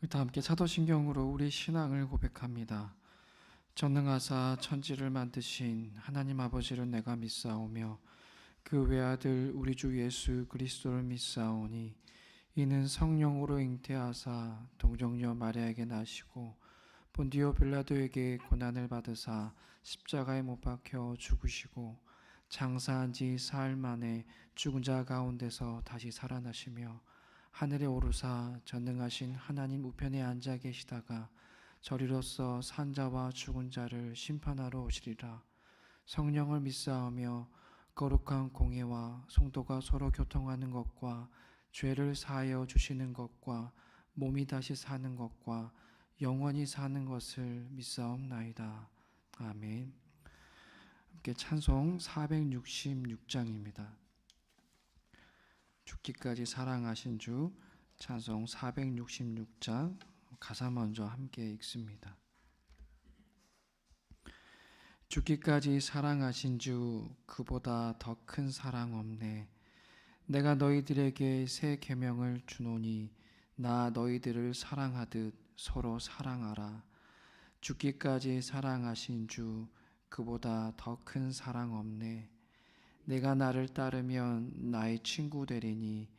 우리 다 함께 사도신경으로 우리 신앙을 고백합니다. 전능하사 천지를 만드신 하나님 아버지를 내가 믿사오며 그 외아들 우리 주 예수 그리스도를 믿사오니 이는 성령으로 잉태하사 동정녀 마리아에게 나시고 본디오 빌라도에게 고난을 받으사 십자가에 못 박혀 죽으시고 장사한 지 사흘 만에 죽은 자 가운데서 다시 살아나시며 하늘에 오르사 전능하신 하나님 우편에 앉아 계시다가 저리로서 산자와 죽은 자를 심판하러 오시리라. 성령을 믿사오며 거룩한 공예와 성도가 서로 교통하는 것과 죄를 사하여 주시는 것과 몸이 다시 사는 것과 영원히 사는 것을 믿사옵나이다. 아멘. 함께 찬송 466장입니다. 죽기까지 사랑하신 주, 찬송 466장 가사 먼저 함께 읽습니다. 죽기까지 사랑하신 주, 그보다 더 큰 사랑 없네. 내가 너희들에게 새 계명을 주노니 나 너희들을 사랑하듯 서로 사랑하라. 죽기까지 사랑하신 주, 그보다 더 큰 사랑 없네. 내가 나를 따르면 나의 친구 되리니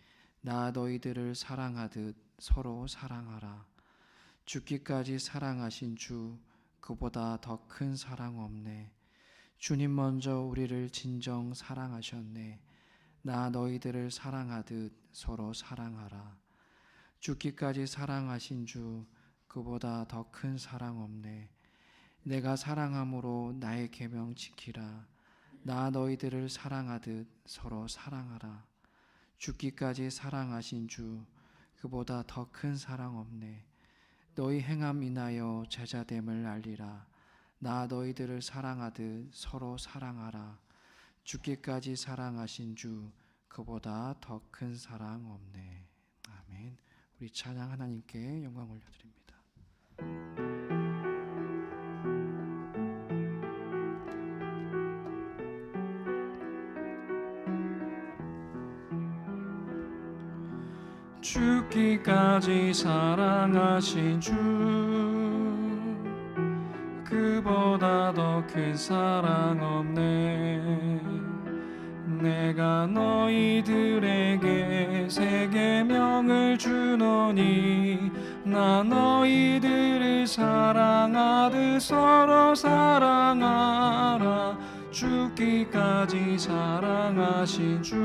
나 너희들을 사랑하듯 서로 사랑하라. 죽기까지 사랑하신 주, 그보다 더 큰 사랑 없네. 주님 먼저 우리를 진정 사랑하셨네. 나 너희들을 사랑하듯 서로 사랑하라. 죽기까지 사랑하신 주, 그보다 더 큰 사랑 없네. 내가 사랑함으로 나의 계명 지키라. 나 너희들을 사랑하듯 서로 사랑하라. 죽기까지 사랑하신 주, 그보다 더 큰 사랑 없네. 너희 행함 인하여 제자됨을 알리라. 나 너희들을 사랑하듯 서로 사랑하라. 죽기까지 사랑하신 주, 그보다 더 큰 사랑 없네. 아멘. 우리 찬양 하나님께 영광 올려드립니다. 죽기까지 사랑하신 주, 그보다 더 큰 사랑 없네. 내가 너희들에게 새 계명을 주노니 나 너희들을 사랑하듯 서로 사랑하라. 죽기까지 사랑하신 주,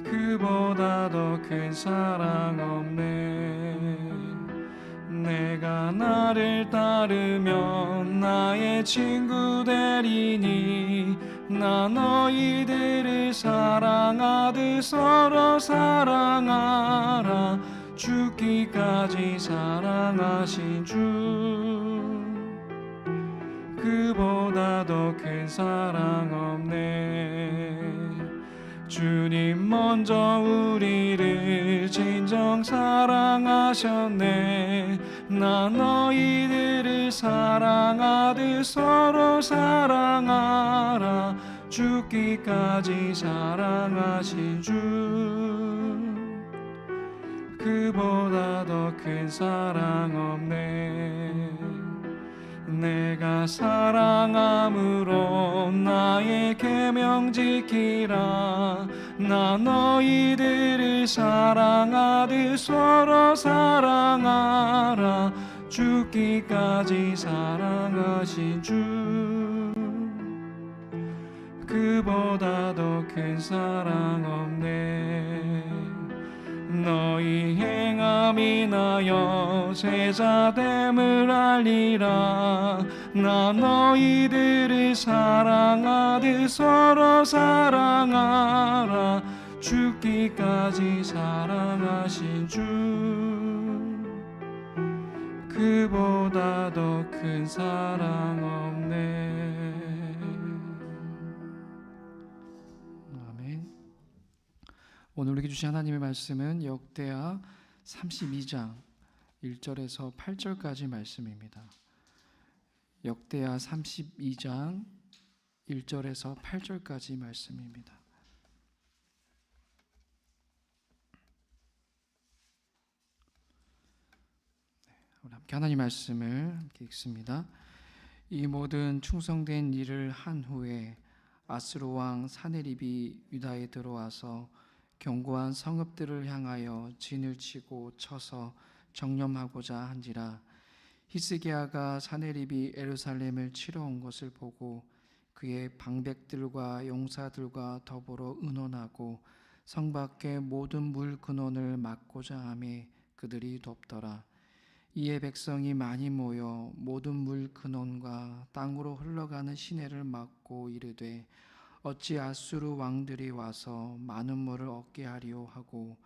그보다 더 큰 사랑 없네. 내가 나를 따르면 나의 친구 되리니 나 너희들을 사랑하듯 서로 사랑하라. 죽기까지 사랑하신 주, 그보다 더 큰 사랑 없네. 주님 먼저 우리를 진정 사랑하셨네. 나 너희들을 사랑하듯 서로 사랑하라. 죽기까지 사랑하신 주, 그보다 더 큰 사랑 없네. 내가 사랑함으로 나의 계명 지키라. 나 너희들을 사랑하듯 서로 사랑하라. 죽기까지 사랑하신 주, 그보다 더 큰 사랑 없네. 너희 행함 인하여 제자됨을 알리라. 나 너희들을 사랑하듯 서로 사랑하라. 죽기까지 사랑하신 주, 그보다 더 큰 사랑 없네. 오늘 우리에게 주신 하나님의 말씀은 역대하 32장 1절에서 8절까지 말씀입니다. 역대하 32장 1절에서 8절까지 말씀입니다. 우리 함께 하나님 말씀을 함께 읽습니다. 이 모든 충성된 일을 한 후에 아수르 왕 사네립이 유다에 들어와서 견고한 성읍들을 향하여 진을 치고 쳐서 정념하고자 한지라. 히스기야가 사네립이 예루살렘을 치러 온 것을 보고 그의 방백들과 용사들과 더불어 의논하고 성 밖의 모든 물 근원을 막고자 하며 그들이 돕더라. 이에 백성이 많이 모여 모든 물 근원과 땅으로 흘러가는 시내를 막고 이르되 어찌 아수르 왕들이 와서 많은 물을 얻게 하리요 하고,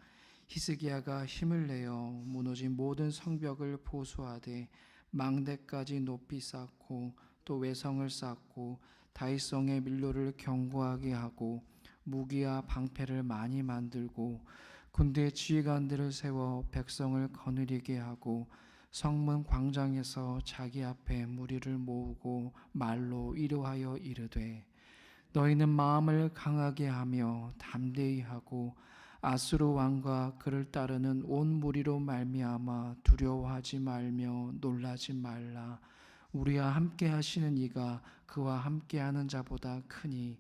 히스기야가 힘을 내어 무너진 모든 성벽을 보수하되 망대까지 높이 쌓고 또 외성을 쌓고 다윗성의 밀로를 견고하게 하고 무기와 방패를 많이 만들고 군대 지휘관들을 세워 백성을 거느리게 하고 성문 광장에서 자기 앞에 무리를 모으고 말로 위로하여 이르되 너희는 마음을 강하게 하며 담대히 하고 아수르 왕과 그를 따르는 온 무리로 말미암아 두려워하지 말며 놀라지 말라. 우리와 함께 하시는 이가 그와 함께 하는 자보다 크니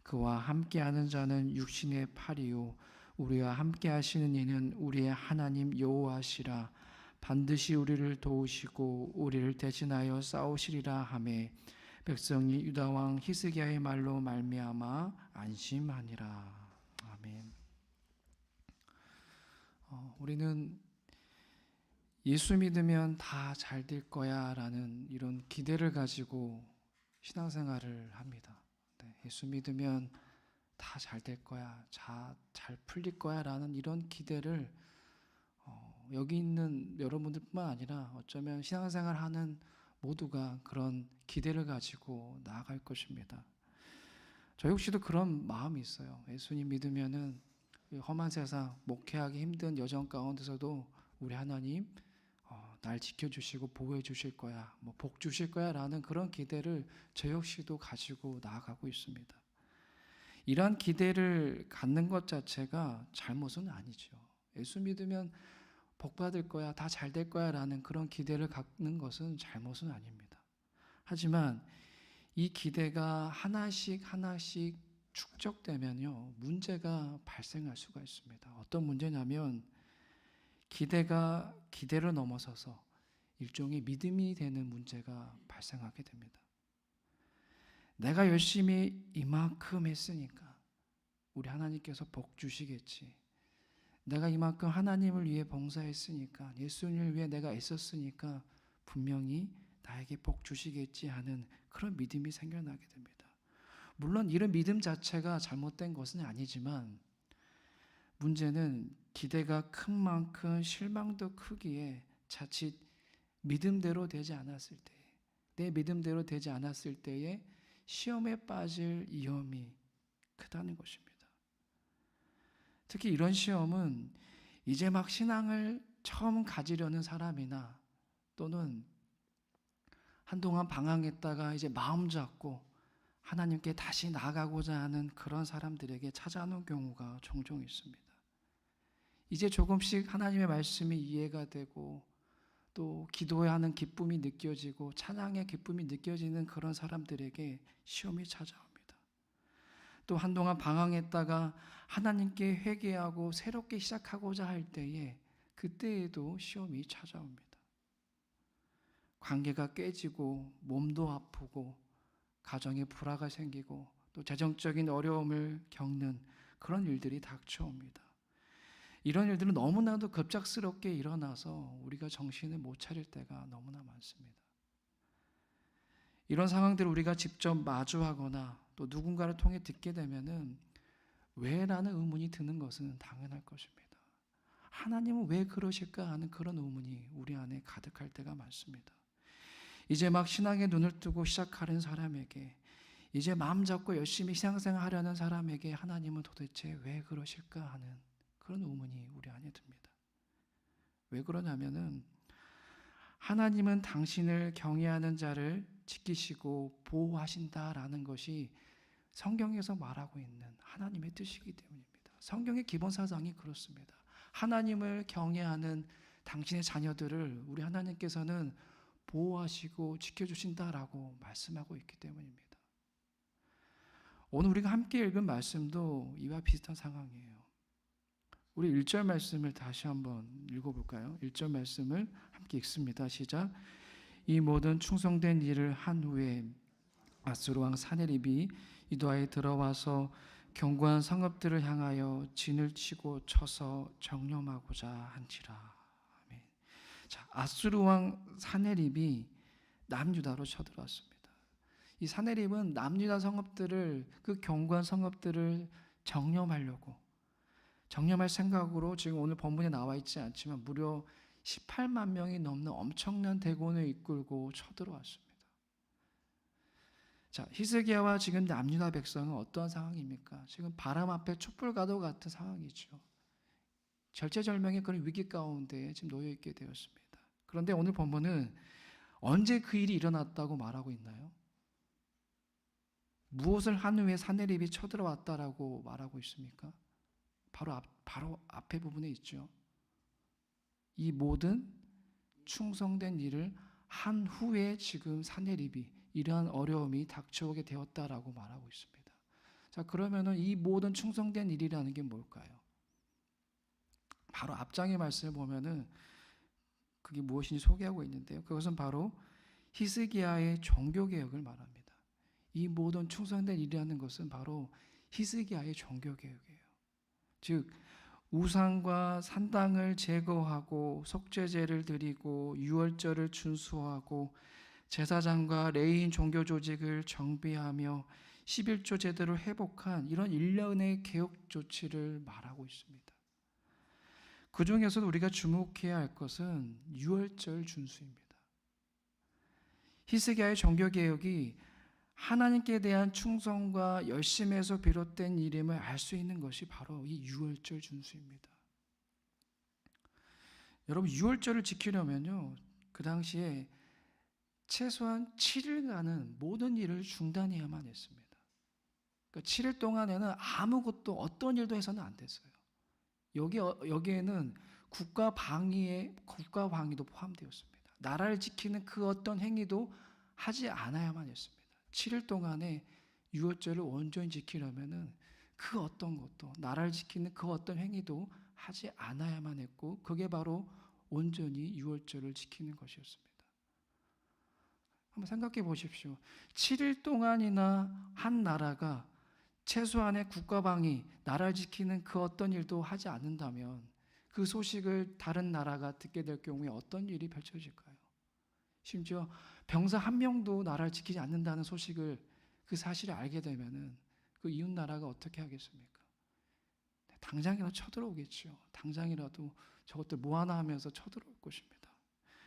그와 함께 하는 자는 육신의 팔이요 우리와 함께 하시는 이는 우리의 하나님 여호와시라. 반드시 우리를 도우시고 우리를 대신하여 싸우시리라 하매 백성이 유다 왕 히스기야의 말로 말미암아 안심하니라. 아멘. 우리는 예수 믿으면 다 잘 될 거야 라는 이런 기대를 가지고 신앙생활을 합니다. 예수 믿으면 다 잘 될 거야, 잘 풀릴 거야 라는 이런 기대를 여기 있는 여러분들뿐만 아니라 어쩌면 신앙생활 하는 모두가 그런 기대를 가지고 나아갈 것입니다. 저 역시도 그런 마음이 있어요. 예수님 믿으면은 험한 세상, 목회하기 힘든 여정 가운데서도 우리 하나님 날 지켜주시고 보호해 주실 거야, 복 주실 거야 라는 그런 기대를 저 역시도 가지고 나아가고 있습니다. 이러한 기대를 갖는 것 자체가 잘못은 아니죠. 예수 믿으면 복 받을 거야, 다 잘 될 거야 라는 그런 기대를 갖는 것은 잘못은 아닙니다. 하지만 이 기대가 하나씩 축적되면요, 문제가 발생할 수가 있습니다. 어떤 문제냐면 기대가 기대를 넘어서서 일종의 믿음이 되는 문제가 발생하게 됩니다. 내가 열심히 이만큼 했으니까 우리 하나님께서 복 주시겠지. 내가 이만큼 하나님을 위해 봉사했으니까, 예수님을 위해 내가 애썼으니까 분명히 나에게 복 주시겠지 하는 그런 믿음이 생겨나게 됩니다. 물론 이런 믿음 자체가 잘못된 것은 아니지만 문제는 기대가 큰 만큼 실망도 크기에 자칫 믿음대로 되지 않았을 때, 내 믿음대로 되지 않았을 때에 시험에 빠질 위험이 크다는 것입니다. 특히 이런 시험은 이제 막 신앙을 처음 가지려는 사람이나 또는 한동안 방황했다가 이제 마음 잡고 하나님께 다시 나아가고자 하는 그런 사람들에게 찾아오는 경우가 종종 있습니다. 이제 조금씩 하나님의 말씀이 이해가 되고 또 기도해야 하는 기쁨이 느껴지고 찬양의 기쁨이 느껴지는 그런 사람들에게 시험이 찾아옵니다. 또 한동안 방황했다가 하나님께 회개하고 새롭게 시작하고자 할 때에 그때에도 시험이 찾아옵니다. 관계가 깨지고 몸도 아프고 가정에 불화가 생기고 또 재정적인 어려움을 겪는 그런 일들이 닥쳐옵니다. 이런 일들은 너무나도 급작스럽게 일어나서 우리가 정신을 못 차릴 때가 너무나 많습니다. 이런 상황들을 우리가 직접 마주하거나 또 누군가를 통해 듣게 되면은 왜라는 의문이 드는 것은 당연할 것입니다. 하나님은 왜 그러실까 하는 그런 의문이 우리 안에 가득할 때가 많습니다. 이제 막 신앙에 눈을 뜨고 시작하는 사람에게, 이제 마음 잡고 열심히 신앙생활 하려는 사람에게 하나님은 도대체 왜 그러실까 하는 그런 의문이 우리 안에 듭니다. 왜 그러냐면은 하나님은 당신을 경외하는 자를 지키시고 보호하신다라는 것이 성경에서 말하고 있는 하나님의 뜻이기 때문입니다. 성경의 기본 사상이 그렇습니다. 하나님을 경외하는 당신의 자녀들을 우리 하나님께서는 보호하시고 지켜주신다라고 말씀하고 있기 때문입니다. 오늘 우리가 함께 읽은 말씀도 이와 비슷한 상황이에요. 우리 1절 말씀을 다시 한번 읽어볼까요? 1절 말씀을 함께 읽습니다. 시작. 이 모든 충성된 일을 한 후에 아수르 왕 사네립이 이도하에 들어와서 견고한 성읍들을 향하여 진을 치고 쳐서 정념하고자 한지라. 아멘. 자, 아수르 왕 사네립이 남유다로 쳐들어왔습니다. 이 사네립은 남유다 성읍들을, 그 견고한 성읍들을 정념할 생각으로 지금 오늘 본문에 나와 있지 않지만 무려 18만 명이 넘는 엄청난 대군을 이끌고 쳐들어왔습니다. 자, 히스기야와 지금 남유다 백성은 어떠한 상황입니까? 지금 바람 앞에 촛불가도 같은 상황이죠. 절체절명의 그런 위기 가운데 지금 놓여 있게 되었습니다. 그런데 오늘 본문은 언제 그 일이 일어났다고 말하고 있나요? 무엇을 한 후에 사네립이 쳐들어왔다라고 말하고 있습니까? 바로 앞에 부분에 있죠. 이 모든 충성된 일을 한 후에 지금 사네립이 이러한 어려움이 닥쳐오게 되었다라고 말하고 있습니다. 자, 그러면은 이 모든 충성된 일이라는 게 뭘까요? 바로 앞장의 말씀을 보면은 그게 무엇인지 소개하고 있는데요. 그것은 바로 히스기야의 종교개혁을 말합니다. 이 모든 충성된 일이라는 것은 바로 히스기야의 종교개혁이에요. 즉 우상과 산당을 제거하고 속죄제를 드리고 유월절을 준수하고 제사장과 레위인 종교 조직을 정비하며 11조 제도를 회복한 이런 일련의 개혁 조치를 말하고 있습니다. 그 중에서도 우리가 주목해야 할 것은 유월절 준수입니다. 히스기야의 종교개혁이 하나님께 대한 충성과 열심에서 비롯된 일임을 알 수 있는 것이 바로 이 유월절 준수입니다. 여러분, 유월절을 지키려면요, 그 당시에 최소한 7일간은 모든 일을 중단해야만 했습니다. 그러니까 7일 동안에는 아무것도 어떤 일도 해서는 안 됐어요. 여기에는 국가 방위도 포함되었습니다. 나라를 지키는 그 어떤 행위도 하지 않아야만 했습니다. 7일 동안에 유월절을 온전히 지키려면은 그 어떤 것도, 나라를 지키는 그 어떤 행위도 하지 않아야만 했고, 그게 바로 온전히 유월절을 지키는 것이었습니다. 한번 생각해 보십시오. 7일 동안이나 한 나라가 최소한의 국가방위, 나라를 지키는 그 어떤 일도 하지 않는다면 그 소식을 다른 나라가 듣게 될 경우에 어떤 일이 펼쳐질까요? 심지어 병사 한 명도 나라를 지키지 않는다는 소식을, 그 사실을 알게 되면은 그 이웃 나라가 어떻게 하겠습니까? 당장이라도 쳐들어오겠죠. 당장이라도 저것들 뭐 하나 하면서 쳐들어올 것입니다.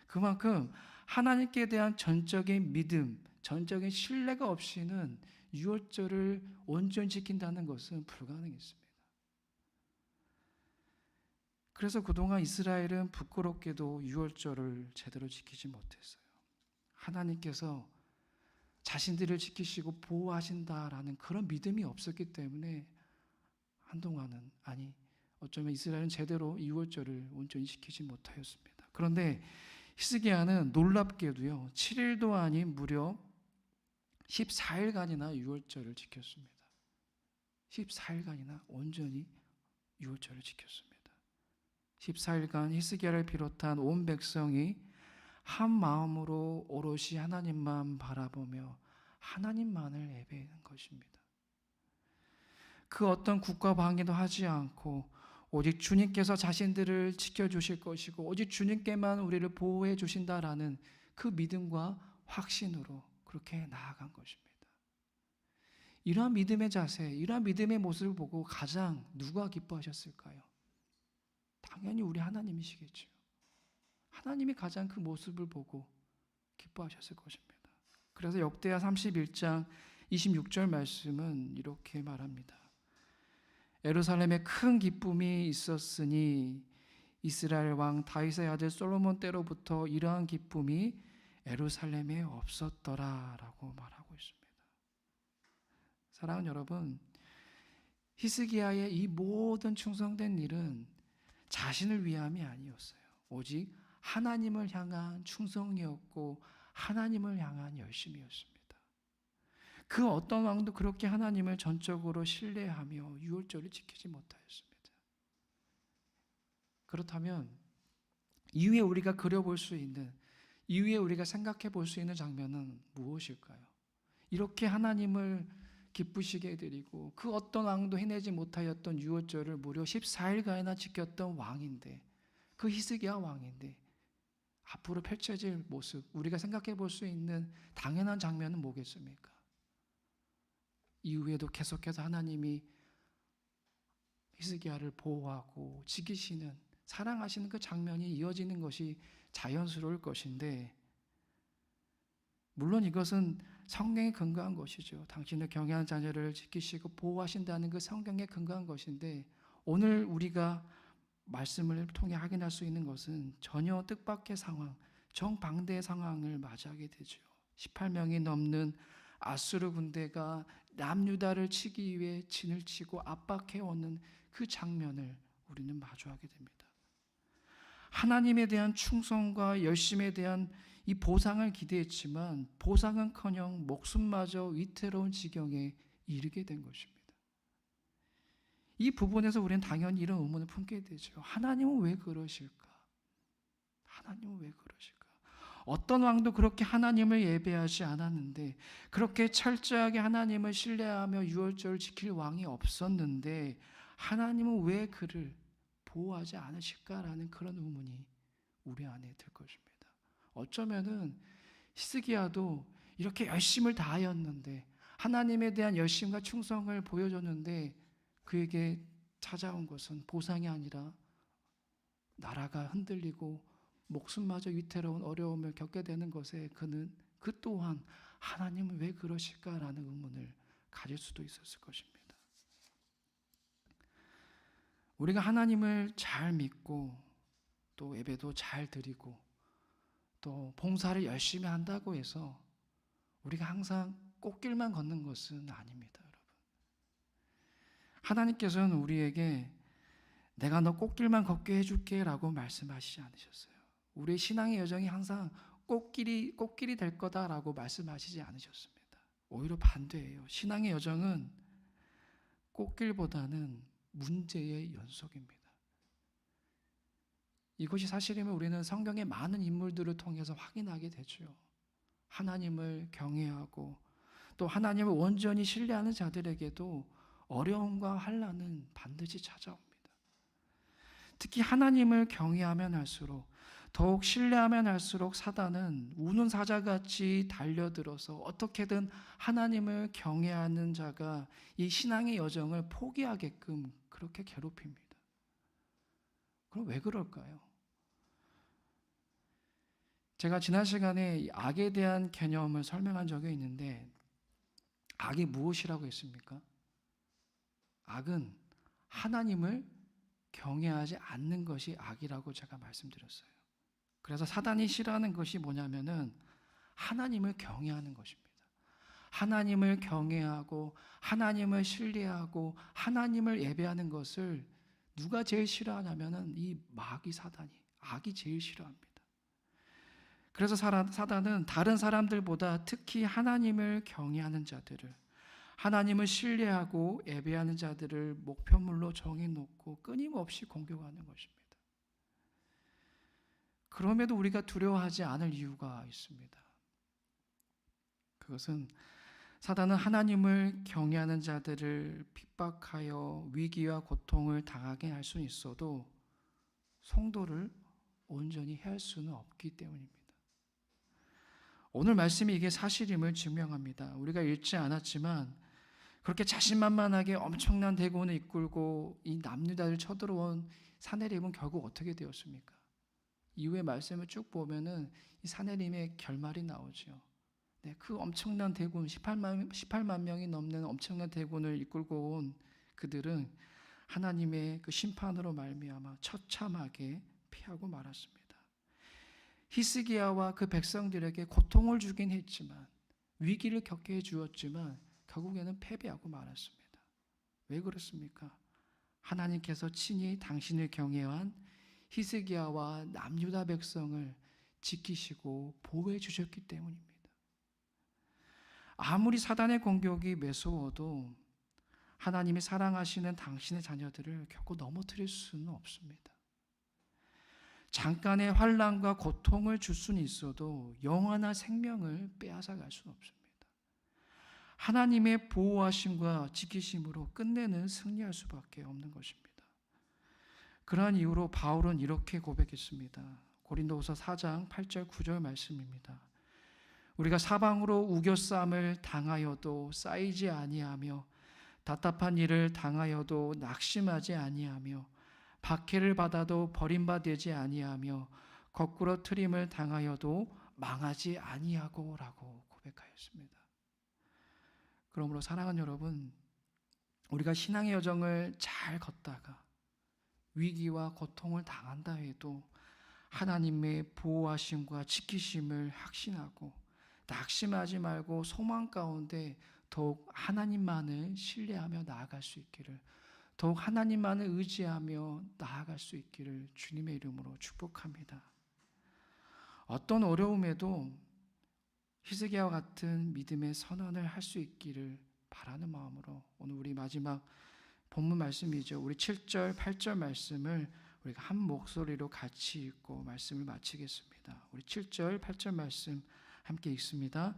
그만큼 하나님께 대한 전적인 믿음, 전적인 신뢰가 없이는 유월절을 온전히 지킨다는 것은 불가능했습니다. 그래서 그동안 이스라엘은 부끄럽게도 유월절을 제대로 지키지 못했어요. 하나님께서 자신들을 지키시고 보호하신다라는 그런 믿음이 없었기 때문에 한동안은, 아니 어쩌면 이스라엘은 제대로 유월절을 온전히 지키지 못하였습니다. 그런데 히스기야는 놀랍게도요, 7일도 아닌 무려 14일간이나 유월절을 지켰습니다. 14일간이나 온전히 유월절을 지켰습니다. 14일간 히스기야를 비롯한 온 백성이 한 마음으로 오롯이 하나님만 바라보며 하나님만을 예배하는 것입니다. 그 어떤 국가 방해도 하지 않고 오직 주님께서 자신들을 지켜주실 것이고 오직 주님께만 우리를 보호해 주신다라는 그 믿음과 확신으로 그렇게 나아간 것입니다. 이러한 믿음의 자세, 이러한 믿음의 모습을 보고 가장 누가 기뻐하셨을까요? 당연히 우리 하나님이시겠죠. 하나님이 가장 그 모습을 보고 기뻐하셨을 것입니다. 그래서 역대하 31장 26절 말씀은 이렇게 말합니다. 예루살렘에 큰 기쁨이 있었으니 이스라엘 왕 다윗의 아들 솔로몬 때로부터 이러한 기쁨이 예루살렘에 없었더라라고 말하고 있습니다. 사랑하는 여러분, 히스기야의 이 모든 충성된 일은 자신을 위함이 아니었어요. 오직 하나님을 향한 충성이었고 하나님을 향한 열심이었습니다. 그 어떤 왕도 그렇게 하나님을 전적으로 신뢰하며 유월절을 지키지 못하였습니다. 그렇다면 이후에 우리가 그려볼 수 있는, 이후에 우리가 생각해 볼 수 있는 장면은 무엇일까요? 이렇게 하나님을 기쁘시게 해드리고 그 어떤 왕도 해내지 못하였던 유월절을 무려 14일간이나 지켰던 왕인데, 그 히스기야 왕인데 앞으로 펼쳐질 모습, 우리가 생각해 볼 수 있는 당연한 장면은 뭐겠습니까? 이후에도 계속해서 하나님이 히스기야를 보호하고 지키시는, 사랑하시는 그 장면이 이어지는 것이 자연스러울 것인데, 물론 이것은 성경에 근거한 것이죠. 당신을 경외하는 자녀를 지키시고 보호하신다는 그 성경에 근거한 것인데, 오늘 우리가 말씀을 통해 확인할 수 있는 것은 전혀 뜻밖의 상황, 정반대의 상황을 맞이하게 되죠. 18명이 넘는 아수르 군대가 남유다를 치기 위해 진을 치고 압박해오는 그 장면을 우리는 마주하게 됩니다. 하나님에 대한 충성과 열심에 대한 이 보상을 기대했지만 보상은커녕 목숨마저 위태로운 지경에 이르게 된 것입니다. 이 부분에서 우리는 당연히 이런 의문을 품게 되죠. 하나님은 왜 그러실까? 하나님은 왜 그러실까? 어떤 왕도 그렇게 하나님을 예배하지 않았는데, 그렇게 철저하게 하나님을 신뢰하며 유월절을 지킬 왕이 없었는데 하나님은 왜 그를 보호하지 않으실까라는 그런 의문이 우리 안에 들 것입니다. 어쩌면은 히스기야도 이렇게 열심을 다하였는데, 하나님에 대한 열심과 충성을 보여줬는데 그에게 찾아온 것은 보상이 아니라 나라가 흔들리고 목숨마저 위태로운 어려움을 겪게 되는 것에 그는 그 또한 하나님은 왜 그러실까라는 의문을 가질 수도 있었을 것입니다. 우리가 하나님을 잘 믿고 또 예배도 잘 드리고 또 봉사를 열심히 한다고 해서 우리가 항상 꽃길만 걷는 것은 아닙니다, 여러분. 하나님께서는 우리에게 내가 너 꽃길만 걷게 해줄게 라고 말씀하시지 않으셨어요. 우리의 신앙의 여정이 항상 꽃길이 될 거다라고 말씀하시지 않으셨습니다. 오히려 반대예요. 신앙의 여정은 꽃길보다는 문제의 연속입니다. 이것이 사실이면 우리는 성경의 많은 인물들을 통해서 확인하게 되죠. 하나님을 경외하고 또 하나님을 온전히 신뢰하는 자들에게도 어려움과 환난은 반드시 찾아옵니다. 특히 하나님을 경외하면 할수록, 더욱 신뢰하면 할수록 사단은 우는 사자같이 달려들어서 어떻게든 하나님을 경외하는 자가 이 신앙의 여정을 포기하게끔 그렇게 괴롭힙니다. 그럼 왜 그럴까요? 제가 지난 시간에 악에 대한 개념을 설명한 적이 있는데, 악이 무엇이라고 했습니까? 악은 하나님을 경외하지 않는 것이 악이라고 제가 말씀드렸어요. 그래서 사단이 싫어하는 것이 뭐냐면은 하나님을 경외하는 것입니다. 하나님을 경외하고 하나님을 신뢰하고 하나님을 예배하는 것을 누가 제일 싫어하냐면은 이 마귀 사단이, 악이 제일 싫어합니다. 그래서 사단은 다른 사람들보다 특히 하나님을 경외하는 자들을, 하나님을 신뢰하고 예배하는 자들을 목표물로 정해놓고 끊임없이 공격하는 것입니다. 그럼에도 우리가 두려워하지 않을 이유가 있습니다. 그것은 사단은 하나님을 경외하는 자들을 핍박하여 위기와 고통을 당하게 할 수는 있어도 성도를 온전히 해할 수는 없기 때문입니다. 오늘 말씀이 이게 사실임을 증명합니다. 우리가 읽지 않았지만 그렇게 자신만만하게 엄청난 대군을 이끌고 이 남유다를 쳐들어온 사내립은 결국 어떻게 되었습니까? 이후의 말씀을 쭉 보면은 이 사내립의 결말이 나오죠. 네, 그 엄청난 대군, 18만 명이 넘는 엄청난 대군을 이끌고 온 그들은 하나님의 그 심판으로 말미암아 처참하게 피하고 말았습니다. 히스기야와 그 백성들에게 고통을 주긴 했지만, 위기를 겪게 해주었지만 결국에는 패배하고 말았습니다. 왜 그렇습니까? 하나님께서 친히 당신을 경외한 히스기야와 남유다 백성을 지키시고 보호해 주셨기 때문입니다. 아무리 사단의 공격이 매서워도 하나님이 사랑하시는 당신의 자녀들을 결코 넘어뜨릴 수는 없습니다. 잠깐의 환난과 고통을 줄 수는 있어도 영원한 생명을 빼앗아갈 수는 없습니다. 하나님의 보호하심과 지키심으로 끝내는 승리할 수밖에 없는 것입니다. 그러한 이유로 바울은 이렇게 고백했습니다. 고린도후서 4장 8절 9절 말씀입니다. 우리가 사방으로 우겨쌈을 당하여도 쌓이지 아니하며 답답한 일을 당하여도 낙심하지 아니하며 박해를 받아도 버림받지 아니하며 거꾸로 트림을 당하여도 망하지 아니하고 라고 고백하였습니다. 그러므로 사랑하는 여러분, 우리가 신앙의 여정을 잘 걷다가 위기와 고통을 당한다 해도 하나님의 보호하심과 지키심을 확신하고 낙심하지 말고 소망 가운데 더욱 하나님만을 신뢰하며 나아갈 수 있기를, 더욱 하나님만을 의지하며 나아갈 수 있기를 주님의 이름으로 축복합니다. 어떤 어려움에도 히스기야와 같은 믿음의 선언을 할 수 있기를 바라는 마음으로 오늘 우리 마지막 본문 말씀이죠. 우리 7절, 8절 말씀을 우리가 한 목소리로 같이 읽고 말씀을 마치겠습니다. 우리 7절, 8절 말씀 함께 읽습니다.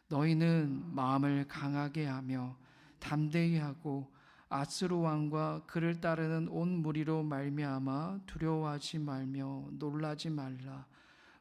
너희는 마음을 강하게 하며 담대히 하고 아스루 왕과 그를 따르는 온 무리로 말미암아 두려워하지 말며 놀라지 말라.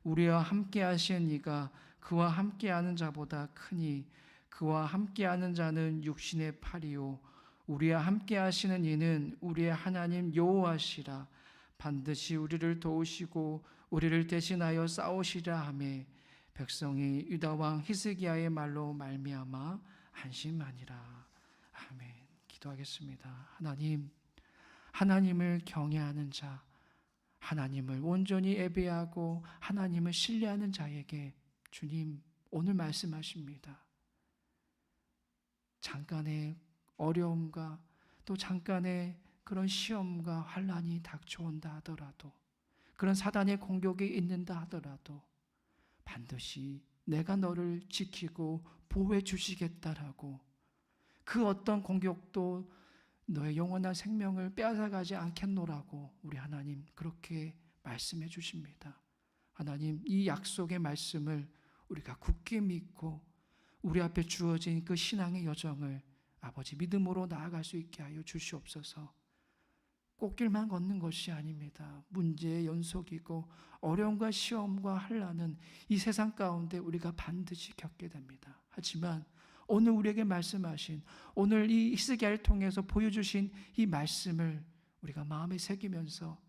우리와 함께하신 이가 그와 함께하는 자보다 크니 그와 함께하는 자는 육신의 팔이요 우리와 함께하시는 이는 우리의 하나님 여호와시라. 반드시 우리를 도우시고 우리를 대신하여 싸우시라 하매 백성이 유다 왕 히스기야의 말로 말미암아 안심하니라. 아멘. 기도하겠습니다. 하나님, 하나님을 경외하는 자, 하나님을 온전히 예배하고 하나님을 신뢰하는 자에게 주님 오늘 말씀하십니다. 잠깐의 어려움과 또 잠깐의 그런 시험과 환난이 닥쳐온다 하더라도, 그런 사단의 공격이 있는다 하더라도 반드시 내가 너를 지키고 보호해 주시겠다라고, 그 어떤 공격도 너의 영원한 생명을 빼앗아가지 않겠노라고 우리 하나님 그렇게 말씀해 주십니다. 하나님, 이 약속의 말씀을 우리가 굳게 믿고 우리 앞에 주어진 그 신앙의 여정을 아버지 믿음으로 나아갈 수 있게 하여 주시옵소서. 꽃길만 걷는 것이 아닙니다. 문제의 연속이고 어려움과 시험과 환난은 이 세상 가운데 우리가 반드시 겪게 됩니다. 하지만 오늘 우리에게 말씀하신, 오늘 이 히스기야를 통해서 보여주신 이 말씀을 우리가 마음에 새기면서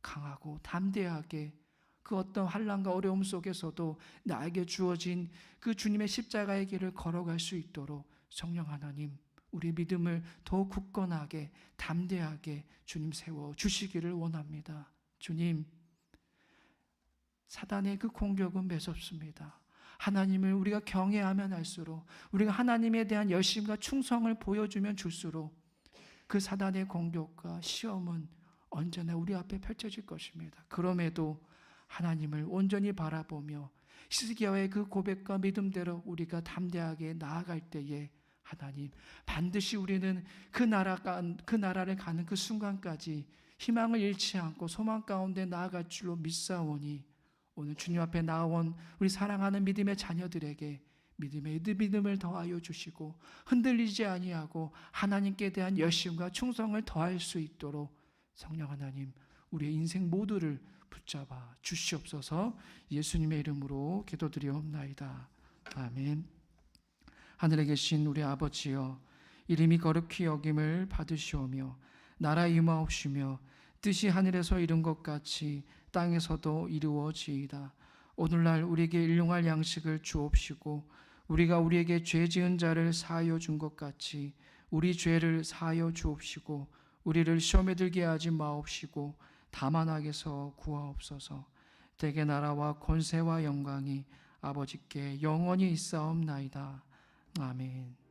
강하고 담대하게 그 어떤 환난과 어려움 속에서도 나에게 주어진 그 주님의 십자가의 길을 걸어갈 수 있도록 성령 하나님, 우리 믿음을 더욱 굳건하게 담대하게 주님 세워 주시기를 원합니다. 주님, 사단의 그 공격은 매섭습니다. 하나님을 우리가 경외하면 할수록, 우리가 하나님에 대한 열심과 충성을 보여주면 줄수록 그 사단의 공격과 시험은 언제나 우리 앞에 펼쳐질 것입니다. 그럼에도 하나님을 온전히 바라보며 히스기야의 그 고백과 믿음대로 우리가 담대하게 나아갈 때에 하나님, 반드시 우리는 그 나라를 가는 그 순간까지 희망을 잃지 않고 소망 가운데 나아갈 줄로 믿사오니, 오늘 주님 앞에 나온 우리 사랑하는 믿음의 자녀들에게 믿음의 믿음을 더하여 주시고 흔들리지 아니하고 하나님께 대한 열심과 충성을 더할 수 있도록 성령 하나님, 우리의 인생 모두를 붙잡아 주시옵소서. 예수님의 이름으로 기도드리옵나이다. 아멘. 하늘에 계신 우리 아버지여, 이름이 거룩히 여김을 받으시오며 나라 임하옵시며 뜻이 하늘에서 이룬 것 같이 땅에서도 이루어지이다. 오늘날 우리에게 일용할 양식을 주옵시고 우리가 우리에게 죄 지은 자를 사하여 준 것 같이 우리 죄를 사하여 주옵시고 우리를 시험에 들게 하지 마옵시고 다만 악에서 구하옵소서. 대개 나라와 권세와 영광이 아버지께 영원히 있사옵나이다. 아멘.